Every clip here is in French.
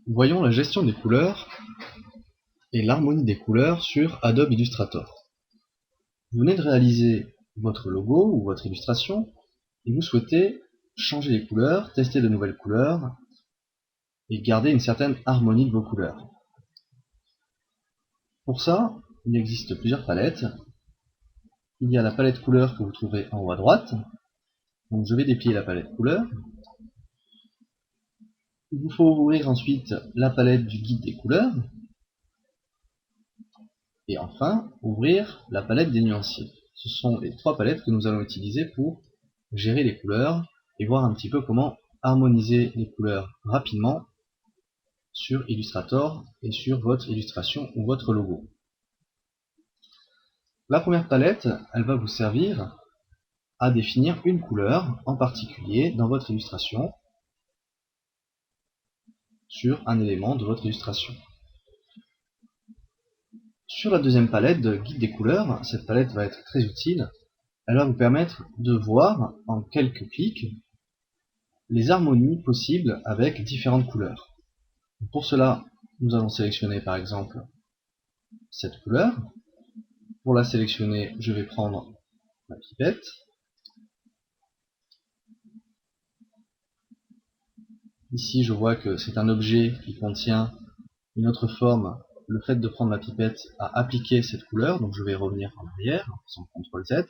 Voyons la gestion des couleurs et l'harmonie des couleurs sur Adobe Illustrator. Vous venez de réaliser votre logo ou votre illustration et vous souhaitez changer les couleurs, tester de nouvelles couleurs et garder une certaine harmonie de vos couleurs. Pour ça, il existe plusieurs palettes. Il y a la palette couleurs que vous trouverez en haut à droite. Donc je vais déplier la palette couleurs. Il vous faut ouvrir ensuite la palette du guide des couleurs. Et enfin, ouvrir la palette des nuanciers. Ce sont les trois palettes que nous allons utiliser pour gérer les couleurs et voir un petit peu comment harmoniser les couleurs rapidement sur Illustrator et sur votre illustration ou votre logo. La première palette, elle va vous servir à définir une couleur en particulier dans votre illustration sur un élément de votre illustration. Sur la deuxième palette de guide des couleurs, cette palette va être très utile. Elle va vous permettre de voir en quelques clics les harmonies possibles avec différentes couleurs. Pour cela, nous allons sélectionner par exemple cette couleur. Pour la sélectionner, je vais prendre ma pipette. Ici, je vois que c'est un objet qui contient une autre forme. Le fait de prendre ma pipette a appliqué cette couleur, donc je vais revenir en arrière en faisant CTRL Z.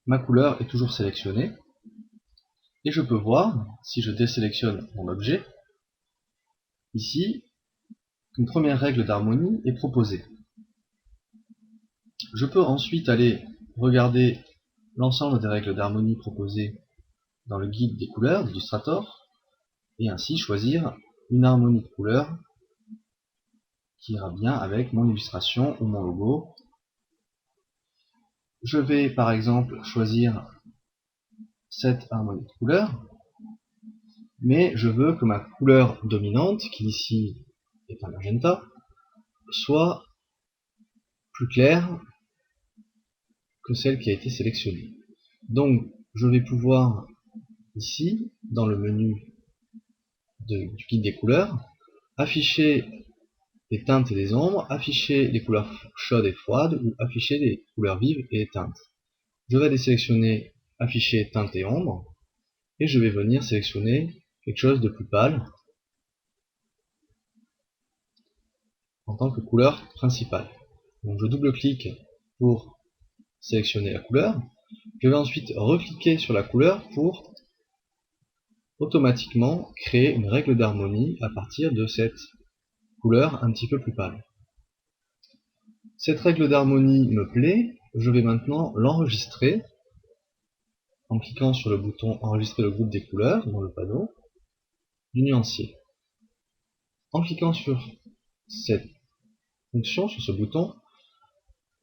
Ma couleur est toujours sélectionnée. Et je peux voir, si je désélectionne mon objet, ici, une première règle d'harmonie est proposée. Je peux ensuite aller regarder l'ensemble des règles d'harmonie proposées dans le guide des couleurs d'Illustrator et ainsi choisir une harmonie de couleurs qui ira bien avec mon illustration ou mon logo. Je vais par exemple choisir cette harmonie de couleurs, mais je veux que ma couleur dominante, qui ici est un magenta, soit plus claire que celle qui a été sélectionnée. Donc je vais pouvoir ici, dans le menu du guide des couleurs, afficher les teintes et les ombres, afficher les couleurs chaudes et froides, ou afficher les couleurs vives et teintes. Je vais désélectionner afficher teintes et ombres, et je vais venir sélectionner quelque chose de plus pâle en tant que couleur principale. Donc je double-clique pour sélectionner la couleur. Je vais ensuite recliquer sur la couleur pour automatiquement créer une règle d'harmonie à partir de cette couleur un petit peu plus pâle. Cette règle d'harmonie me plaît, je vais maintenant l'enregistrer en cliquant sur le bouton enregistrer le groupe des couleurs dans le panneau du nuancier. En cliquant sur cette fonction, sur ce bouton,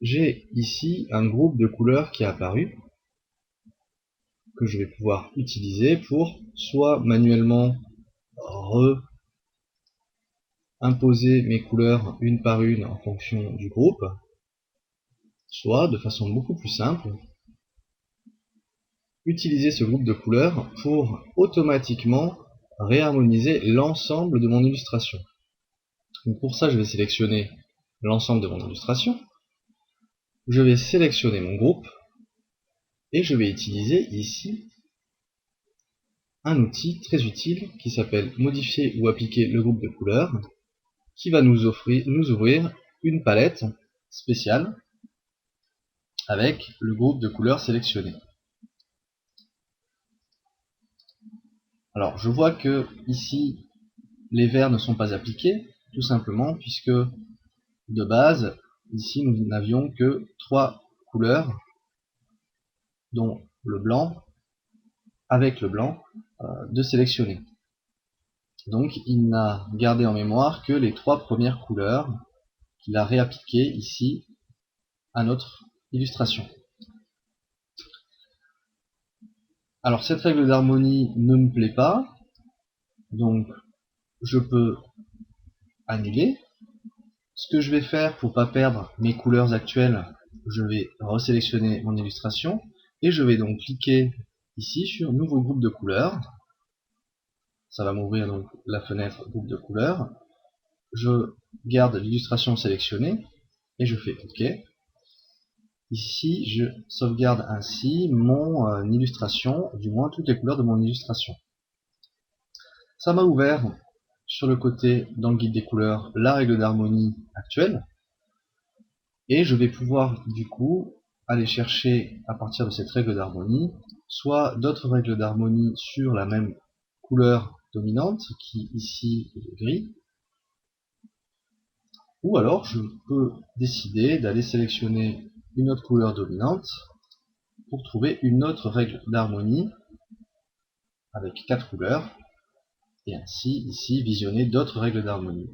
j'ai ici un groupe de couleurs qui est apparu que je vais pouvoir utiliser pour soit manuellement imposer mes couleurs une par une en fonction du groupe, soit de façon beaucoup plus simple, utiliser ce groupe de couleurs pour automatiquement réharmoniser l'ensemble de mon illustration. Donc pour ça, je vais sélectionner l'ensemble de mon illustration, je vais sélectionner mon groupe, et je vais utiliser ici un outil très utile qui s'appelle modifier ou appliquer le groupe de couleurs, qui va nous ouvrir une palette spéciale avec le groupe de couleurs sélectionné. Alors je vois que ici les verts ne sont pas appliqués, tout simplement puisque de base ici nous n'avions que 3 couleurs, dont le blanc, avec le blanc, de sélectionner. Donc il n'a gardé en mémoire que les 3 premières couleurs qu'il a réappliquées ici à notre illustration. Alors cette règle d'harmonie ne me plaît pas, donc je peux annuler. Ce que je vais faire pour ne pas perdre mes couleurs actuelles, je vais resélectionner mon illustration et je vais donc cliquer ici sur nouveau groupe de couleurs Ça va m'ouvrir donc la fenêtre groupe de couleurs. Je garde l'illustration sélectionnée et je fais OK. Ici, je sauvegarde ainsi mon illustration, du moins toutes les couleurs de mon illustration. Ça m'a ouvert sur le côté, dans le guide des couleurs, la règle d'harmonie actuelle. Et je vais pouvoir du coup aller chercher à partir de cette règle d'harmonie soit d'autres règles d'harmonie sur la même couleur dominante, qui ici est le gris, ou alors je peux décider d'aller sélectionner une autre couleur dominante pour trouver une autre règle d'harmonie avec 4 couleurs, et ainsi ici visionner d'autres règles d'harmonie.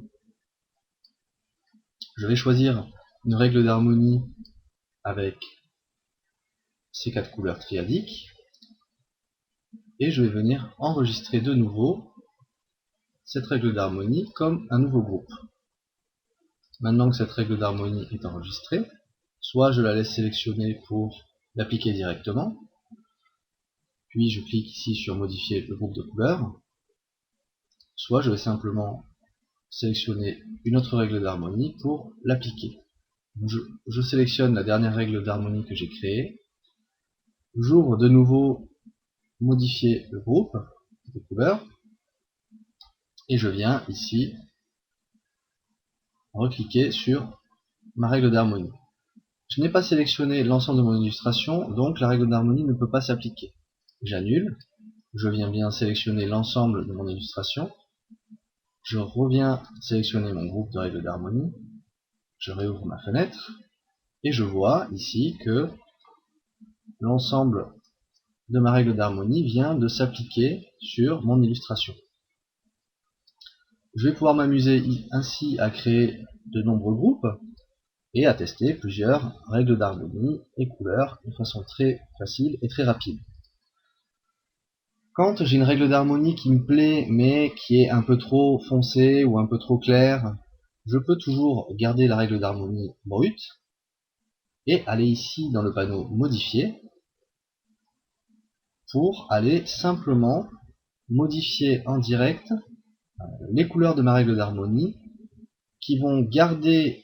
Je vais choisir une règle d'harmonie avec ces 4 couleurs triadiques, et je vais venir enregistrer de nouveau cette règle d'harmonie comme un nouveau groupe. Maintenant que cette règle d'harmonie est enregistrée, soit je la laisse sélectionner pour l'appliquer directement, puis je clique ici sur modifier le groupe de couleurs, soit je vais simplement sélectionner une autre règle d'harmonie pour l'appliquer. Je sélectionne la dernière règle d'harmonie que j'ai créée, j'ouvre de nouveau modifier le groupe de couleurs, et je viens ici recliquer sur ma règle d'harmonie. Je n'ai pas sélectionné l'ensemble de mon illustration, donc la règle d'harmonie ne peut pas s'appliquer. J'annule, je viens bien sélectionner l'ensemble de mon illustration, je reviens sélectionner mon groupe de règles d'harmonie, je réouvre ma fenêtre, et je vois ici que l'ensemble de ma règle d'harmonie vient de s'appliquer sur mon illustration. Je vais pouvoir m'amuser ainsi à créer de nombreux groupes, et à tester plusieurs règles d'harmonie et couleurs de façon très facile et très rapide. Quand j'ai une règle d'harmonie qui me plaît mais qui est un peu trop foncée ou un peu trop claire, je peux toujours garder la règle d'harmonie brute et aller ici dans le panneau modifier pour aller simplement modifier en direct les couleurs de ma règle d'harmonie qui vont garder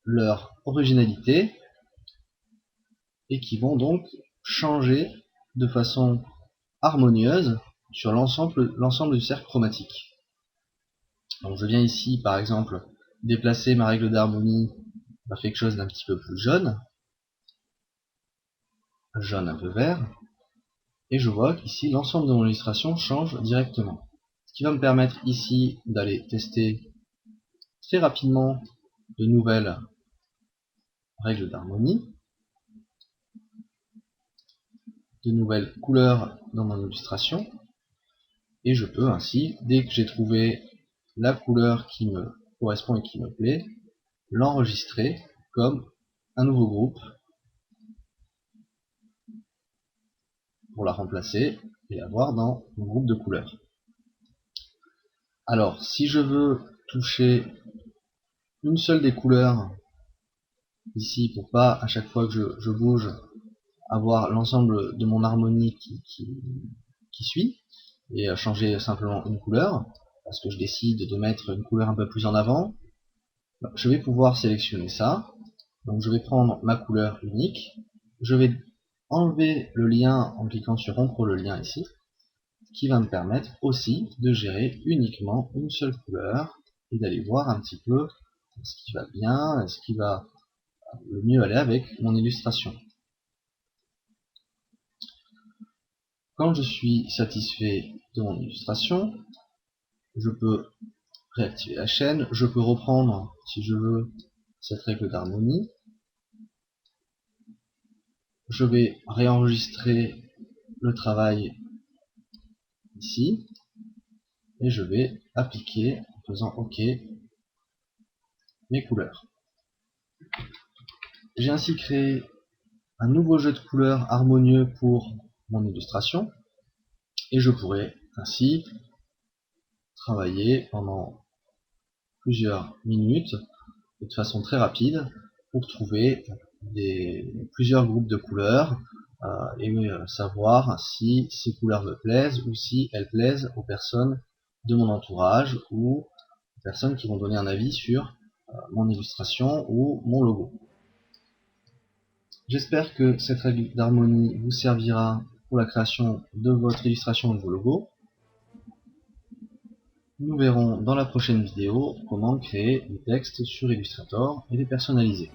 leur originalité et qui vont donc changer de façon harmonieuse sur l'ensemble du cercle chromatique. Donc je viens ici par exemple déplacer ma règle d'harmonie vers quelque chose d'un petit peu plus jaune un peu vert, et je vois qu'ici l'ensemble de mon illustration change directement. Ce qui va me permettre ici d'aller tester très rapidement de nouvelles règles d'harmonie, de nouvelles couleurs dans mon illustration, et je peux ainsi, dès que j'ai trouvé la couleur qui me correspond et qui me plaît, l'enregistrer comme un nouveau groupe pour la remplacer et l'avoir dans mon groupe de couleurs. Alors, si je veux toucher une seule des couleurs ici pour pas à chaque fois que je bouge avoir l'ensemble de mon harmonie qui suit et changer simplement une couleur parce que je décide de mettre une couleur un peu plus en avant, je vais pouvoir sélectionner ça. Donc je vais prendre ma couleur unique, je vais enlever le lien en cliquant sur rompre le lien ici, qui va me permettre aussi de gérer uniquement une seule couleur et d'aller voir un petit peu ce qui va bien, ce qui va le mieux aller avec mon illustration. Quand je suis satisfait de mon illustration, je peux réactiver la chaîne, je peux reprendre, si je veux, cette règle d'harmonie. Je vais réenregistrer le travail ici, et je vais appliquer en faisant OK mes couleurs. J'ai ainsi créé un nouveau jeu de couleurs harmonieux pour mon illustration, et je pourrais ainsi travailler pendant plusieurs minutes de façon très rapide pour trouver plusieurs groupes de couleurs et savoir si ces couleurs me plaisent ou si elles plaisent aux personnes de mon entourage ou aux personnes qui vont donner un avis sur mon illustration ou mon logo. J'espère que cette règle d'harmonie vous servira pour la création de votre illustration de vos logos. Nous verrons dans la prochaine vidéo comment créer des textes sur Illustrator et les personnaliser.